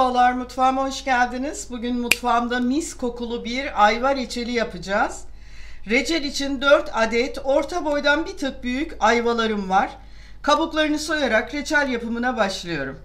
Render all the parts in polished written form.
Merhabalar, mutfağıma hoş geldiniz. Bugün mutfağımda mis kokulu bir ayva reçeli yapacağız. Reçel için 4 adet orta boydan bir tık büyük ayvalarım var. Kabuklarını soyarak reçel yapımına başlıyorum.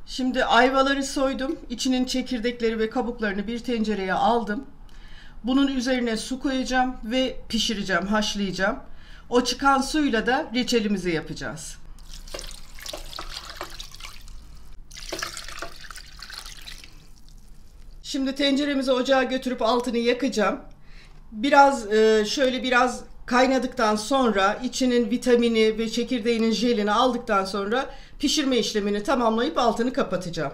Şimdi ayvaları soydum. İçinin çekirdekleri ve kabuklarını bir tencereye aldım. Bunun üzerine su koyacağım ve pişireceğim, haşlayacağım. O çıkan suyla da reçelimizi yapacağız. Şimdi tenceremizi ocağa götürüp altını yakacağım. Biraz kaynadıktan sonra içinin vitamini ve çekirdeğinin jelini aldıktan sonra pişirme işlemini tamamlayıp altını kapatacağım.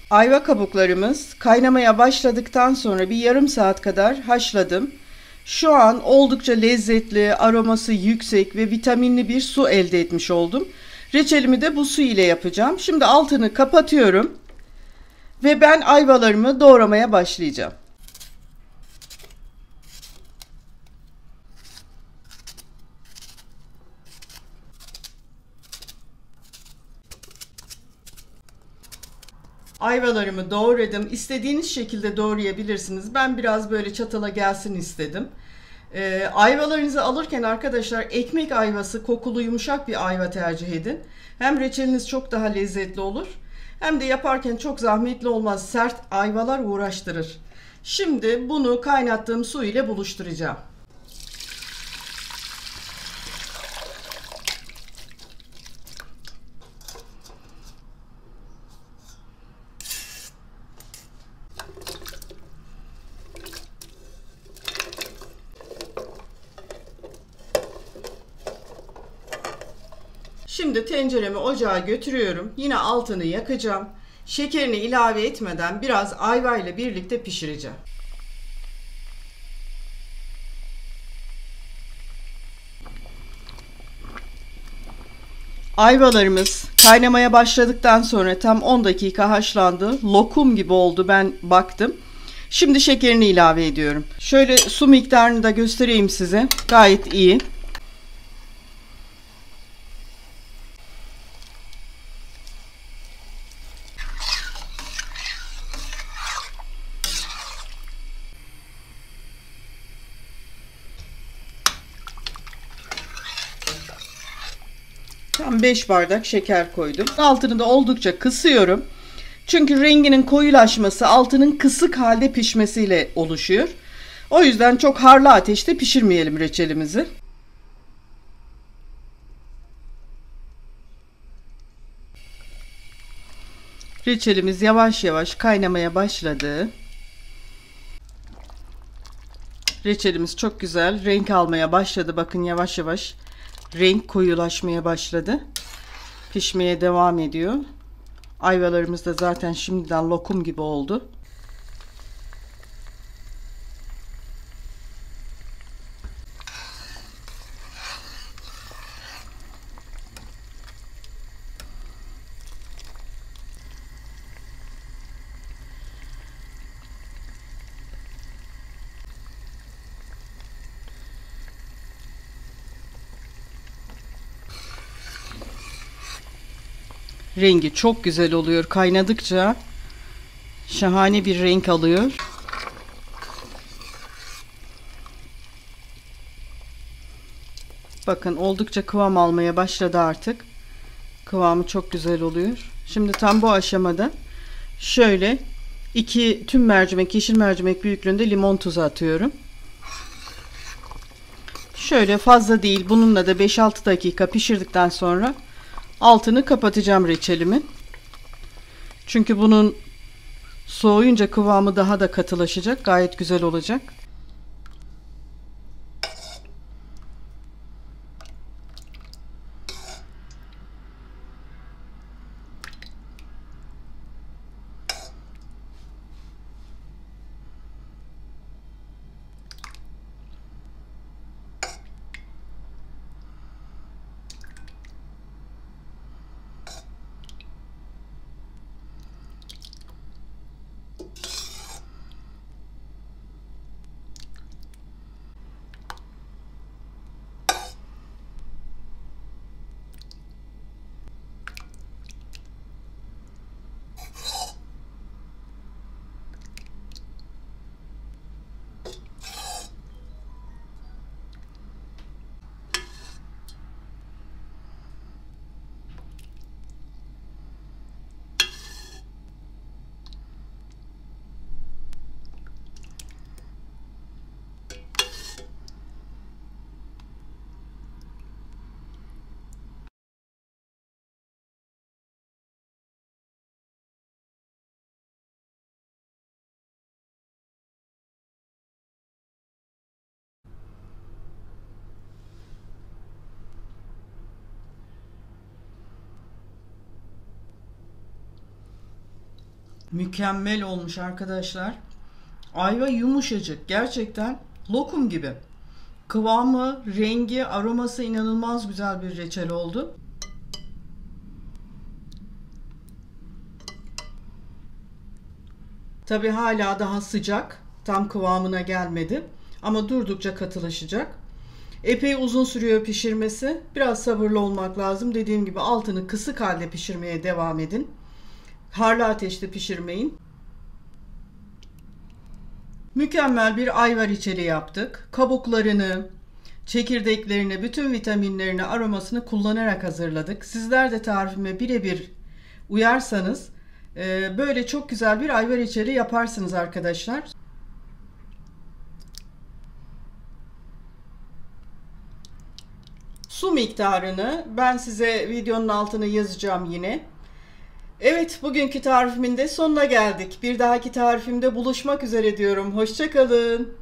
Ayva kabuklarımız kaynamaya başladıktan sonra bir yarım saat kadar haşladım. Şu an oldukça lezzetli, aroması yüksek ve vitaminli bir su elde etmiş oldum. Reçelimi de bu su ile yapacağım. Şimdi altını kapatıyorum ve ben ayvalarımı doğramaya başlayacağım. Ayvalarımı doğradım. İstediğiniz şekilde doğrayabilirsiniz. Ben biraz böyle çatala gelsin istedim. Ayvalarınızı alırken arkadaşlar ekmek ayvası, kokulu yumuşak bir ayva tercih edin. Hem reçeliniz çok daha lezzetli olur. Hem de yaparken çok zahmetli olmaz. Sert ayvalar uğraştırır. Şimdi bunu kaynattığım su ile buluşturacağım. Şimdi tenceremi ocağa götürüyorum. Yine altını yakacağım. Şekerini ilave etmeden biraz ayva ile birlikte pişireceğim. Ayvalarımız kaynamaya başladıktan sonra tam 10 dakika haşlandı. Lokum gibi oldu, ben baktım. Şimdi şekerini ilave ediyorum. Şöyle su miktarını da göstereyim size. Gayet iyi. Tam 5 bardak şeker koydum. Altını da oldukça kısıyorum. Çünkü renginin koyulaşması altının kısık halde pişmesiyle oluşuyor. O yüzden çok harlı ateşte pişirmeyelim reçelimizi. Reçelimiz yavaş yavaş kaynamaya başladı. Reçelimiz çok güzel renk almaya başladı. Bakın yavaş yavaş renk koyulaşmaya başladı. Pişmeye devam ediyor. Ayvalarımız da zaten şimdiden lokum gibi oldu. Rengi çok güzel oluyor. Kaynadıkça şahane bir renk alıyor. Bakın oldukça kıvam almaya başladı artık. Kıvamı çok güzel oluyor. Şimdi tam bu aşamada şöyle 2 tüm mercimek, yeşil mercimek büyüklüğünde limon tuzu atıyorum. Şöyle fazla değil, bununla da 5-6 dakika pişirdikten sonra altını kapatacağım reçelimin. Çünkü bunun soğuyunca kıvamı daha da katılaşacak, gayet güzel olacak. Mükemmel olmuş arkadaşlar. Ayva yumuşacık. Gerçekten lokum gibi. Kıvamı, rengi, aroması inanılmaz güzel bir reçel oldu. Tabii hala daha sıcak. Tam kıvamına gelmedi. Ama durdukça katılaşacak. Epey uzun sürüyor pişirmesi. Biraz sabırlı olmak lazım. Dediğim gibi altını kısık halde pişirmeye devam edin. Harlı ateşte pişirmeyin. Mükemmel bir ayva reçeli yaptık. Kabuklarını, çekirdeklerini, bütün vitaminlerini, aromasını kullanarak hazırladık. Sizler de tarifime birebir uyarsanız böyle çok güzel bir ayva reçeli yaparsınız arkadaşlar. Su miktarını ben size videonun altına yazacağım yine. Evet, bugünkü tarifimin de sonuna geldik. Bir dahaki tarifimde buluşmak üzere diyorum. Hoşça kalın.